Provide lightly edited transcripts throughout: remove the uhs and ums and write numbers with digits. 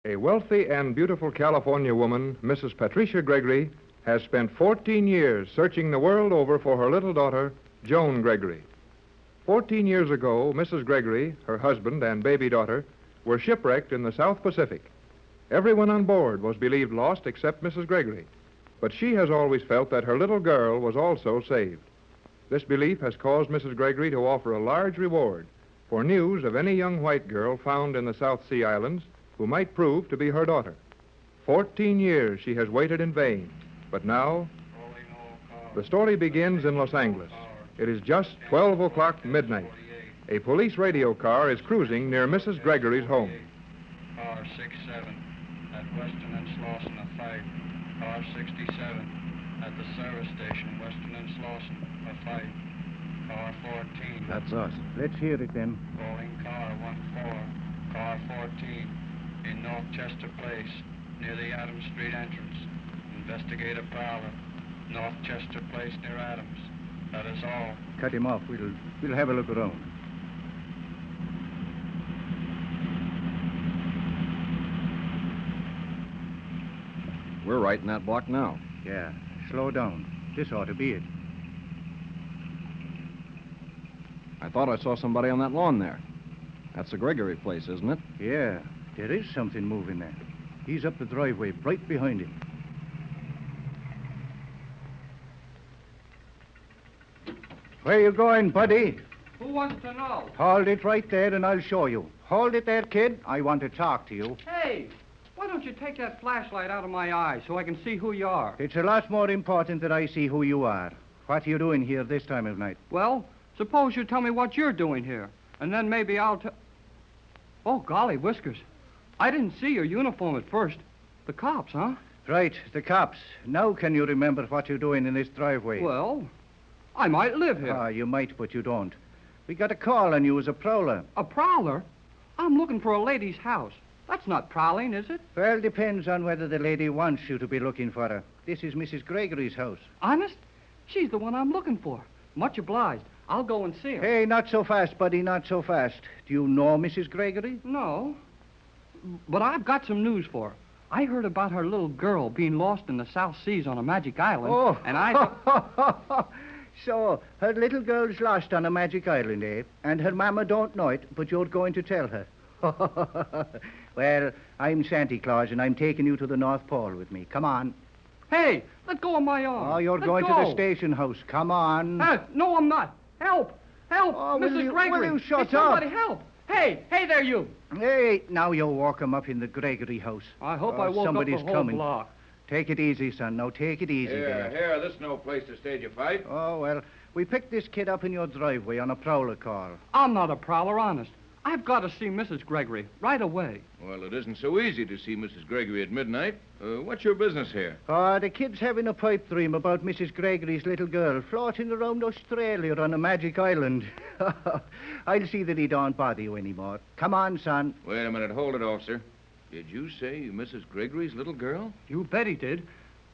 A wealthy and beautiful California woman, Mrs. Patricia Gregory, has spent 14 years searching the world over for her little daughter, Joan Gregory. 14 years ago, Mrs. Gregory, her husband, and baby daughter were shipwrecked in the South Pacific. Everyone on board was believed lost except Mrs. Gregory, but she has always felt that her little girl was also saved. This belief has caused Mrs. Gregory to offer a large reward for news of any young white girl found in the South Sea Islands who might prove to be her daughter. 14 years she has waited in vain, but now the story begins in Los Angeles. It is just 12 o'clock midnight. A police radio car is cruising near Mrs. Gregory's home. Car 67 at Weston and Slauson, a fight. Car 67 at the service station, Weston and Slauson, a fight. Car 14. That's us. Let's hear it then. Rolling car 14. Car 14 in North Chester Place, near the Adams Street entrance. Investigate a prowler. North Chester Place near Adams. That is all. Cut him off. We'll have a look around. We're right in that block now. Yeah, slow down. This ought to be it. I thought I saw somebody on that lawn there. That's the Gregory place, isn't it? Yeah, there is something moving there. He's up the driveway, right behind him. Where you going, buddy? Who wants to know? Hold it right there and I'll show you. Hold it there, kid. I want to talk to you. Hey, why don't you take that flashlight out of my eye so I can see who you are? It's a lot more important that I see who you are. What are you doing here this time of night? Well, suppose you tell me what you're doing here, and then maybe I'll tell... Oh, golly, Whiskers. I didn't see your uniform at first. The cops, huh? Right, the cops. Now can you remember what you're doing in this driveway? Well, I might live here. Ah, you might, but you don't. We got a call on you as a prowler. A prowler? I'm looking for a lady's house. That's not prowling, is it? Well, depends on whether the lady wants you to be looking for her. This is Mrs. Gregory's house. Honest? She's the one I'm looking for. Much obliged. I'll go and see her. Hey, not so fast, buddy, not so fast. Do you know Mrs. Gregory? No. But I've got some news for her. I heard about her little girl being lost in the South Seas on a magic island. Oh. And I... So, her little girl's lost on a magic island, eh? And her mama don't know it, but you're going to tell her. Well, I'm Santa Claus, and I'm taking you to the North Pole with me. Come on. Hey, let go of my arm. Oh, you're Let going go. to the station house. Come on. No, I'm not. Help! Help! Oh, will Mrs. you- Gregory! will you shut Hey, somebody up? help! Hey there, you! Hey, now you walk 'em up in the Gregory house. I hope Oh, I woke somebody's up the whole coming. block. Take it easy, son. Now, take it easy there. Here, this is no place to stage a fight. Oh, well, we picked this kid up in your driveway on a prowler call. I'm not a prowler, honest. I've got to see Mrs. Gregory right away. Well, it isn't so easy to see Mrs. Gregory at midnight. What's your business here? Oh, the kid's having a pipe dream about Mrs. Gregory's little girl floating around Australia on a magic island. I'll see that he don't bother you anymore. Come on, son. Wait a minute, hold it, officer. Did you say Mrs. Gregory's little girl? You bet he did.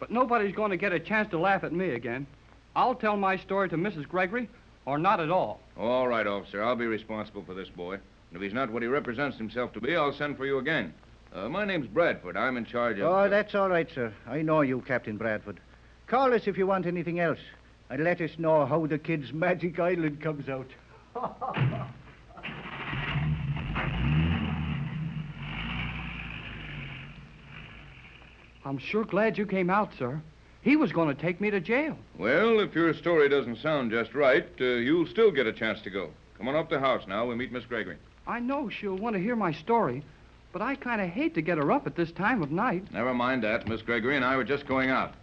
But nobody's going to get a chance to laugh at me again. I'll tell my story to Mrs. Gregory, or not at all. All right, officer. I'll be responsible for this boy. And if he's not what he represents himself to be, I'll send for you again. My name's Bradford. I'm in charge of... Oh, that's all right, sir. I know you, Captain Bradford. Call us if you want anything else. And let us know how the kid's magic island comes out. I'm sure glad you came out, sir. He was going to take me to jail. Well, if your story doesn't sound just right, you'll still get a chance to go. Come on up to the house now. We'll meet Miss Gregory. I know she'll want to hear my story, but I kind of hate to get her up at this time of night. Never mind that. Miss Gregory and I were just going out.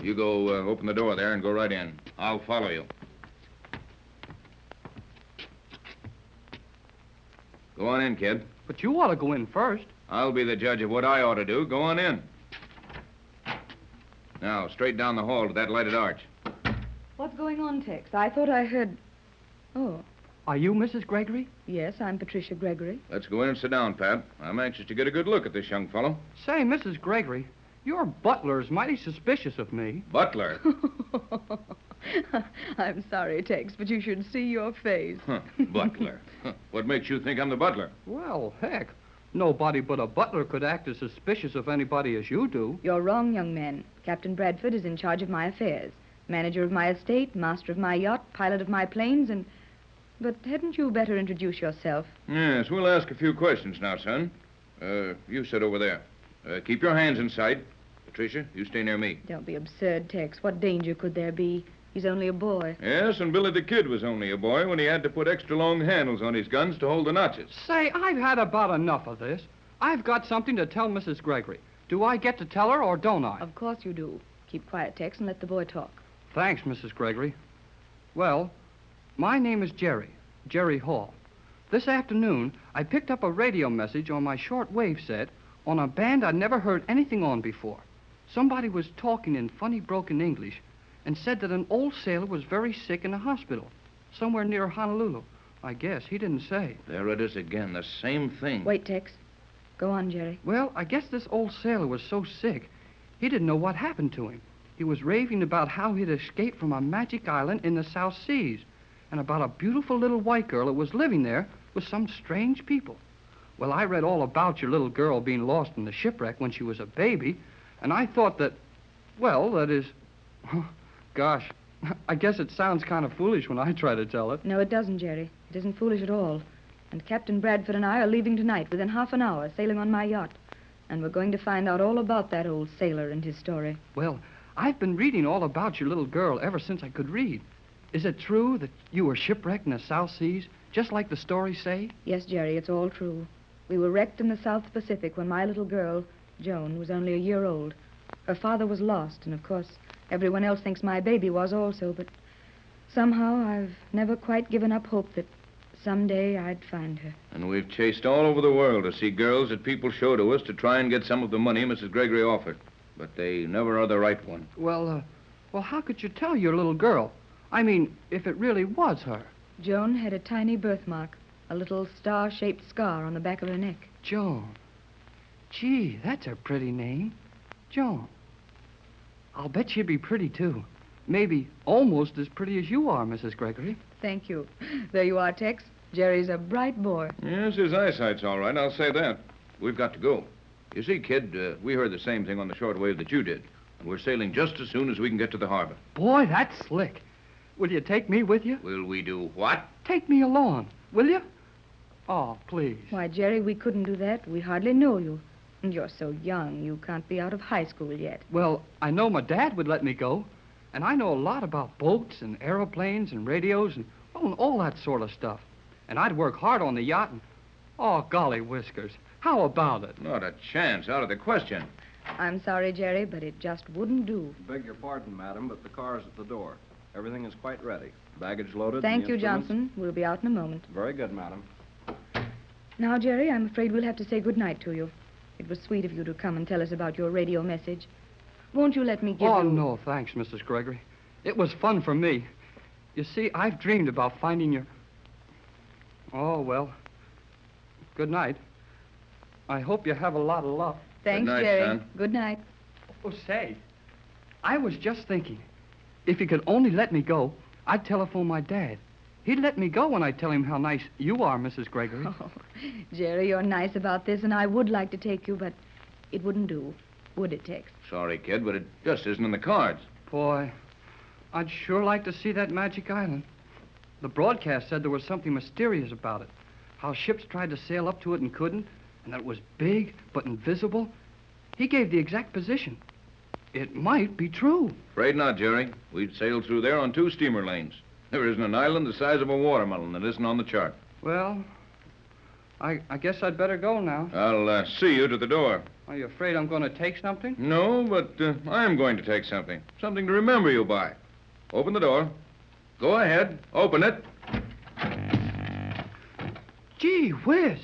You go open the door there and go right in. I'll follow you. Go on in, kid. But you ought to go in first. I'll be the judge of what I ought to do. Go on in. Now, straight down the hall to that lighted arch. What's going on, Tex? I thought I heard... Oh, Are you Mrs. Gregory? yes, I'm Patricia Gregory. Let's go in and sit down, Pat. I'm anxious to get a good look at this young fellow. Say, Mrs. Gregory, your butler's mighty suspicious of me. Butler. I'm sorry, Tex, but you should see your face. Huh, butler. Huh. What makes you think I'm the butler? Well, heck, Nobody but a butler could act as suspicious of anybody as you do. You're wrong, young man. Captain Bradford is in charge of my affairs. Manager of my estate, master of my yacht, pilot of my planes, and... But hadn't you better introduce yourself? Yes, we'll ask a few questions now, son. You sit over there. Keep your hands in sight. Patricia, you stay near me. Don't be absurd, Tex. What danger could there be? He's only a boy. Yes, and Billy the Kid was only a boy when he had to put extra long handles on his guns to hold the notches. Say, I've had about enough of this. I've got something to tell Mrs. Gregory. Do I get to tell her or don't I? Of course you do. Keep quiet, Tex, and let the boy talk. Thanks, Mrs. Gregory. Well, my name is Jerry Hall. This afternoon, I picked up a radio message on my shortwave set on a band I'd never heard anything on before. Somebody was talking in funny broken English and said that an old sailor was very sick in a hospital somewhere near Honolulu. I guess he didn't say. There it is again, the same thing. Wait, Tex. Go on, Jerry. Well, I guess this old sailor was so sick, he didn't know what happened to him. He was raving about how he'd escaped from a magic island in the South Seas and about a beautiful little white girl that was living there with some strange people. Well, I read all about your little girl being lost in the shipwreck when she was a baby, and I thought that, well, that is... Gosh, I guess it sounds kind of foolish when I try to tell it. No, it doesn't, Jerry. It isn't foolish at all. And Captain Bradford and I are leaving tonight within half an hour, sailing on my yacht. And we're going to find out all about that old sailor and his story. Well, I've been reading all about your little girl ever since I could read. Is it true that you were shipwrecked in the South Seas, just like the stories say? Yes, Jerry, it's all true. We were wrecked in the South Pacific when my little girl, Joan, was only a year old. Her father was lost, and of course, everyone else thinks my baby was also, but somehow I've never quite given up hope that someday I'd find her. And we've chased all over the world to see girls that people show to us to try and get some of the money Mrs. Gregory offered. But they never are the right one. Well, how could you tell your little girl? I mean, if it really was her. Joan had a tiny birthmark, a little star-shaped scar on the back of her neck. Joan. Gee, that's a pretty name. Joan. I'll bet she'd be pretty, too. Maybe almost as pretty as you are, Mrs. Gregory. Thank you. There you are, Tex. Jerry's a bright boy. Yes, his eyesight's all right, I'll say that. We've got to go. You see, kid, we heard the same thing on the shortwave that you did. And we're sailing just as soon as we can get to the harbor. Boy, that's slick. Will you take me with you? Will we do what? Take me along, will you? Oh, please. Why, Jerry, we couldn't do that. We hardly know you. And you're so young, you can't be out of high school yet. Well, I know my dad would let me go. And I know a lot about boats and aeroplanes and radios and, well, and all that sort of stuff. And I'd work hard on the yacht and... Oh, golly whiskers. How about it? Not a chance. Out of the question. I'm sorry, Jerry, but it just wouldn't do. Beg your pardon, madam, but the car's at the door. Everything is quite ready. Baggage loaded. Thank the you, instruments- Johnson. We'll be out in a moment. Very good, madam. Now, Jerry, I'm afraid we'll have to say good night to you. It was sweet of you to come and tell us about your radio message. Won't you let me give you... Oh, no, thanks, Mrs. Gregory. It was fun for me. You see, I've dreamed about finding your... Oh, well. Good night. I hope you have a lot of luck. Thanks, Good night, Jerry. son. Good night. Oh, say, I was just thinking, if you could only let me go, I'd telephone my dad. He'd let me go when I tell him how nice you are, Mrs. Gregory. Oh, Jerry, you're nice about this, and I would like to take you, but it wouldn't do, would it, Tex? Sorry, kid, but it just isn't in the cards. Boy, I'd sure like to see that magic island. The broadcast said there was something mysterious about it. How ships tried to sail up to it and couldn't, and that it was big but invisible. He gave the exact position. It might be true. Afraid not, Jerry. We'd sailed through there on 2 steamer lanes. There isn't an island the size of a watermelon that isn't on the chart. Well, I guess I'd better go now. I'll see you to the door. Are you afraid I'm going to take something? No, but I'm going to take something. Something to remember you by. Open the door. Go ahead. Open it. Gee whiz!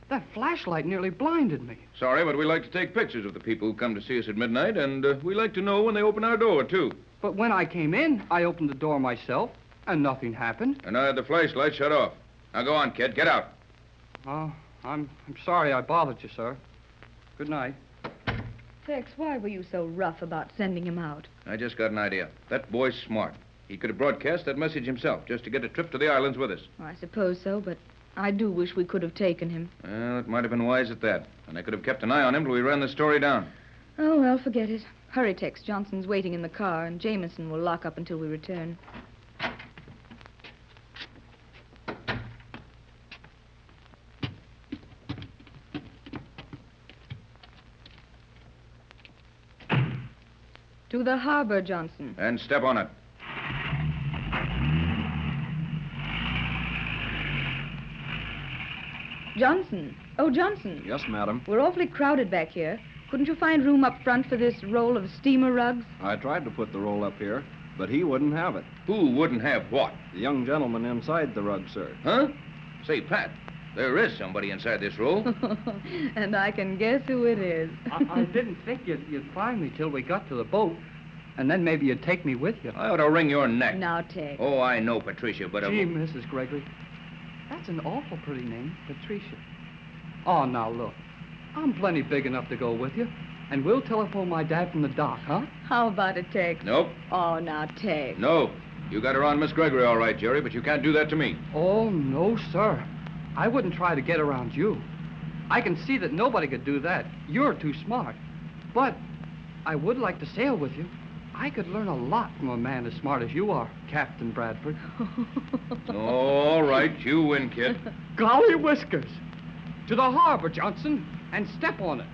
That flashlight nearly blinded me. Sorry, but we like to take pictures of the people who come to see us at midnight, and we like to know when they open our door, too. But when I came in, I opened the door myself, and nothing happened. And I had the flashlight shut off. Now go on, kid. Get out. Oh, I'm sorry I bothered you, sir. Good night. Tex, why were you so rough about sending him out? I just got an idea. That boy's smart. He could have broadcast that message himself just to get a trip to the islands with us. Well, I suppose so, but I do wish we could have taken him. Well, it might have been wise at that. And I could have kept an eye on him till we ran the story down. Oh, well, forget it. Hurry, Tex. Johnson's waiting in the car, and Jameson will lock up until we return. To the harbor, Johnson. And step on it. Johnson. Oh, Johnson. Yes, madam. We're awfully crowded back here. Couldn't you find room up front for this roll of steamer rugs? I tried to put the roll up here, but he wouldn't have it. Who wouldn't have what? The young gentleman inside the rug, sir. Huh? Say, Pat, there is somebody inside this roll. And I can guess who it is. I didn't think you'd find me till we got to the boat, and then maybe you'd take me with you. I ought to wring your neck. Now, Tex. Oh, I know, Patricia, but... Gee, Mrs. Gregory, that's an awful pretty name, Patricia. Oh, now, look. I'm plenty big enough to go with you, and we'll telephone my dad from the dock, huh? How about it, Tex? Nope. Oh, now, Tex. No. You got around Miss Gregory all right, Jerry, but you can't do that to me. Oh, no, sir. I wouldn't try to get around you. I can see that nobody could do that. You're too smart. But I would like to sail with you. I could learn a lot from a man as smart as you are, Captain Bradford. All right, you win, kid. Golly whiskers! To the harbor, Johnson, and step on it.